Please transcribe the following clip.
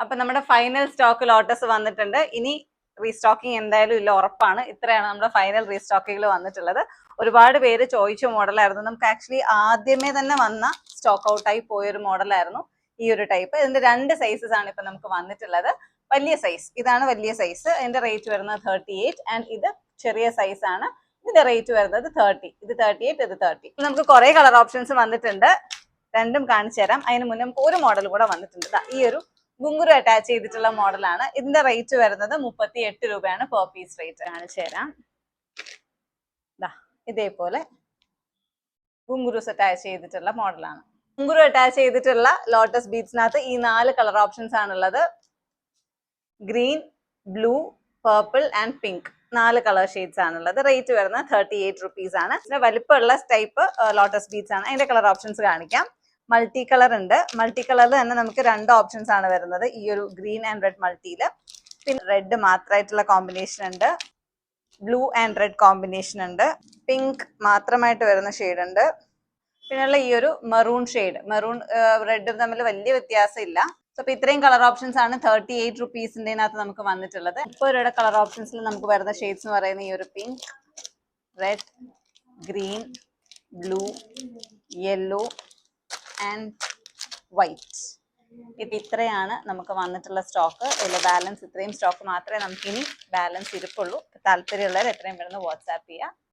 അപ്പൊ നമ്മുടെ final stock lotus വന്നിട്ടുണ്ട്. ഇനി റീസ്റ്റോക്കിംഗ് എന്തായാലും ഇല്ല, ഉറപ്പാണ്. ഇത്രയാണ് നമ്മുടെ ഫൈനൽ റീസ്റ്റോക്കിങ്ങിൽ വന്നിട്ടുള്ളത്. ഒരുപാട് പേര് ചോദിച്ച മോഡലായിരുന്നു. നമുക്ക് ആക്ച്വലി ആദ്യമേ തന്നെ വന്ന സ്റ്റോക്ക് ഔട്ടായി പോയൊരു മോഡലായിരുന്നു ഈ ഒരു ടൈപ്പ്. ഇതിന്റെ 2 സൈസസ് ആണ് ഇപ്പൊ നമുക്ക് വന്നിട്ടുള്ളത്. വലിയ സൈസ്, ഇതാണ് വലിയ സൈസ്. ഇതിന്റെ റേറ്റ് വരുന്നത് 38 ആൻഡ് ഇത് ചെറിയ സൈസ് ആണ്. ഇതിന്റെ റേറ്റ് വരുന്നത് 30. ഇത് 38, ഇത് 30. നമുക്ക് കുറെ കളർ ഓപ്ഷൻസ് വന്നിട്ടുണ്ട്. രണ്ടും കാണിച്ചു തരാം. അതിന് മുന്നേ ഒരു മോഡൽ കൂടെ വന്നിട്ടുണ്ട്. ഈ ഒരു ഗുങ്കുരു അറ്റാച്ച് ചെയ്തിട്ടുള്ള മോഡലാണ്. ഇതിന്റെ റേറ്റ് വരുന്നത് 38 രൂപയാണ് പെർ പീസ് റേറ്റ്. കാണിച്ചു തരാം. ഇതേപോലെ ഗുങ്കുരുസ് അറ്റാച്ച് ചെയ്തിട്ടുള്ള മോഡലാണ്. ഗുങ്കുരു അറ്റാച്ച് ചെയ്തിട്ടുള്ള ലോട്ടസ് ബീഡ്സിനകത്ത് ഈ 4 കളർ ഓപ്ഷൻസ് ആണുള്ളത്. Green, blue, purple and pink. 4 colour shades ആണുള്ളത്. റേറ്റ് വരുന്നത് 38 റുപ്പീസ് ആണ്. ഇതിന്റെ വലിപ്പമുള്ള ടൈപ്പ് ലോട്ടസ് ബീഡ്സ് ആണ്. അതിന്റെ കളർ ഓപ്ഷൻസ് കാണിക്കാം. മൾട്ടി കളർ ഉണ്ട്. മൾട്ടി കളറിൽ തന്നെ നമുക്ക് 2 ഓപ്ഷൻസ് ആണ് വരുന്നത്. ഈ ഒരു ഗ്രീൻ ആൻഡ് റെഡ് മൾട്ടിയില്. പിന്നെ റെഡ് മാത്രമായിട്ടുള്ള കോമ്പിനേഷൻ ഉണ്ട്, ബ്ലൂ ആൻഡ് റെഡ് കോമ്പിനേഷൻ ഉണ്ട്, പിങ്ക് മാത്രമായിട്ട് വരുന്ന ഷെയ്ഡ് ഉണ്ട്, പിന്നെയുള്ള ഈ ഒരു മെറൂൺ ഷെയ്ഡ്. മെറൂൺ റെഡും തമ്മിൽ വലിയ വ്യത്യാസം ഇല്ല. അപ്പൊ ഇത്രയും കളർ ഓപ്ഷൻസ് ആണ് 38 റുപ്പീസിൻ്റെനകത്ത് നമുക്ക് വന്നിട്ടുള്ളത്. 30 രൂപയുടെ കളർ ഓപ്ഷൻസിൽ നമുക്ക് വരുന്ന ഷെയ്ഡ്സ് എന്ന് പറയുന്നത് ഈ ഒരു pink, red, green, blue, yellow and white. ഇപ്പൊ ഇത്രയാണ് നമുക്ക് വന്നിട്ടുള്ള സ്റ്റോക്ക്. ഇതിൽ ബാലൻസ് ഇത്രയും സ്റ്റോക്ക് മാത്രമേ നമുക്ക് ഇനി ബാലൻസ് ഇരിപ്പുള്ളൂ. താല്പര്യമുള്ളവർ എത്രയും പെട്ടെന്ന് വാട്സാപ്പ് ചെയ്യുക.